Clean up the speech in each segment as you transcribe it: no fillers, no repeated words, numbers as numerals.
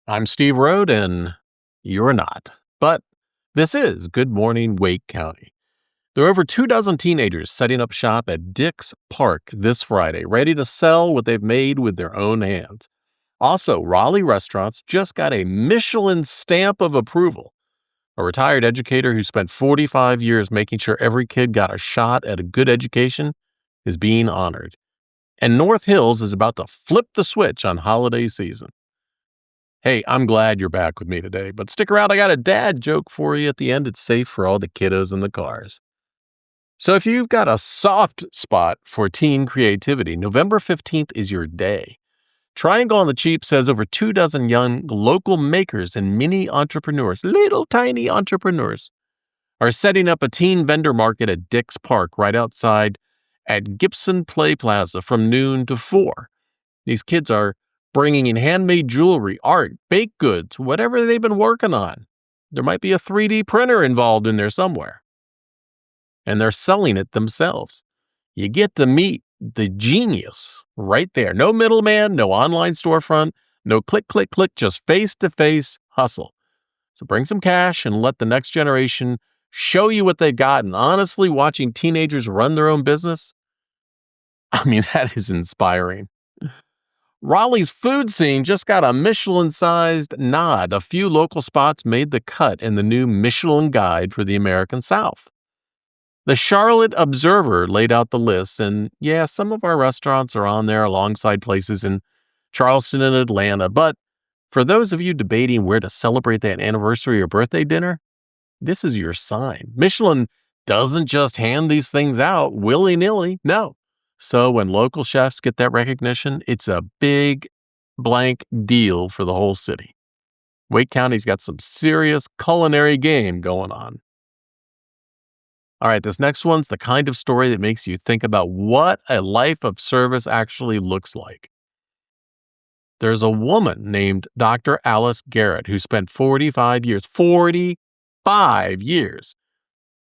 I'm Steve Rhode, and you're not. But this is Good Morning Wake County. There are over 24 teenagers setting up shop at Dix Park this Friday, ready to sell what they've made with their own hands. Also, Raleigh restaurants just got a Michelin stamp of approval. A retired educator who spent 45 years making sure every kid got a shot at a good education is being honored. And North Hills is about to flip the switch on holiday season. Hey, I'm glad you're back with me today, but stick around. I got a dad joke for you at the end. It's safe for all the kiddos in the cars. So if you've got a soft spot for teen creativity, November 15th is your day. Triangle on the Cheap says over 24 young local makers and mini entrepreneurs, little tiny entrepreneurs, are setting up a teen vendor market at Dix Park right outside at Gibson Play Plaza from noon to 4. These kids are bringing in handmade jewelry, art, baked goods, whatever they've been working on. There might be a 3D printer involved in there somewhere. And they're selling it themselves. You get to meet the genius right there. No middleman, no online storefront, no click, click, click, just face-to-face hustle. So bring some cash and let the next generation show you what they've got. And honestly, watching teenagers run their own business, that is inspiring. Raleigh's food scene just got a Michelin-sized nod. A few local spots made the cut in the new Michelin Guide for the American South. The Charlotte Observer laid out the list, and yeah, some of our restaurants are on there alongside places in Charleston and Atlanta. But for those of you debating where to celebrate that anniversary or birthday dinner, this is your sign. Michelin doesn't just hand these things out willy-nilly. No. So when local chefs get that recognition, it's a big blank deal for the whole city. Wake County's got some serious culinary game going on. All right, this next one's the kind of story that makes you think about what a life of service actually looks like. There's a woman named Dr. Alice Garrett who spent 45 years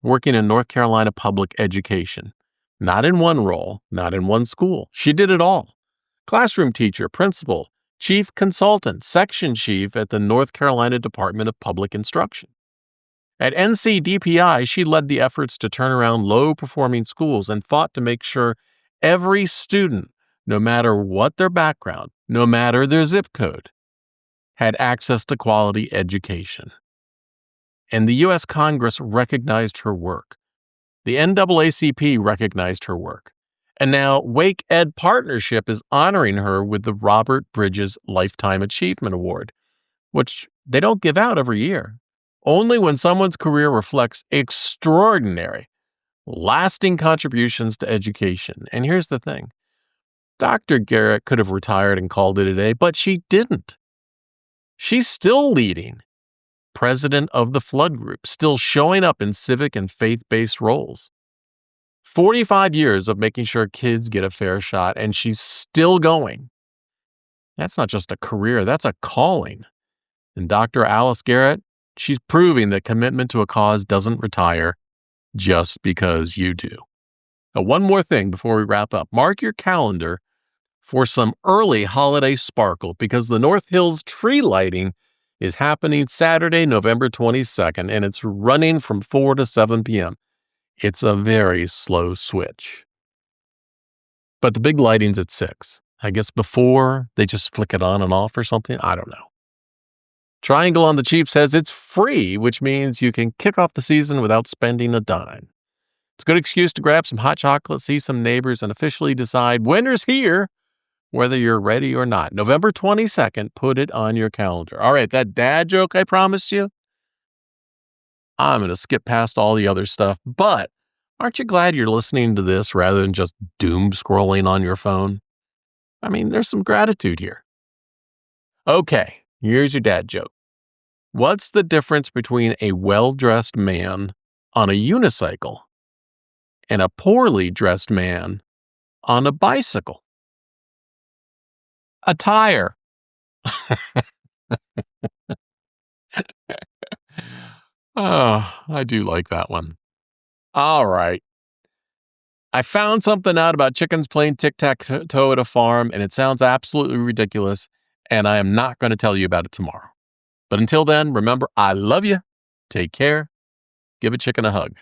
working in North Carolina public education. Not in one role, not in one school. She did it all. Classroom teacher, principal, chief consultant, section chief at the North Carolina Department of Public Instruction. At NCDPI, she led the efforts to turn around low-performing schools and fought to make sure every student, no matter what their background, no matter their zip code, had access to quality education. And the U.S. Congress recognized her work. The NAACP recognized her work. And now Wake Ed Partnership is honoring her with the Robert Bridges Lifetime Achievement Award, which they don't give out every year. Only when someone's career reflects extraordinary, lasting contributions to education. And here's the thing. Dr. Garrett could have retired and called it a day, but she didn't. She's still leading. President of the Flood Group, still showing up in civic and faith-based roles. 45 years of making sure kids get a fair shot, and she's still going. That's not just a career, that's a calling. And Dr. Alice Garrett, she's proving that commitment to a cause doesn't retire just because you do. Now, one more thing before we wrap up. Mark your calendar for some early holiday sparkle because the North Hills tree lighting is happening Saturday, November 22nd, and it's running from 4 to 7 p.m. It's a very slow switch. But the big lighting's at 6. I guess before they just flick it on and off or something. I don't know. Triangle on the Cheap says it's free, which means you can kick off the season without spending a dime. It's a good excuse to grab some hot chocolate, see some neighbors, and officially decide winter's here, whether you're ready or not. November 22nd, put it on your calendar. All right, that dad joke I promised you, I'm going to skip past all the other stuff, but aren't you glad you're listening to this rather than just doom scrolling on your phone? There's some gratitude here. Okay, here's your dad joke. What's the difference between a well-dressed man on a unicycle and a poorly dressed man on a bicycle? A tire. Oh, I do like that one. All right. I found something out about chickens playing tic-tac-toe at a farm, and it sounds absolutely ridiculous. and I am not going to tell you about it tomorrow. But until then, remember, I love you. Take care. Give a chicken a hug.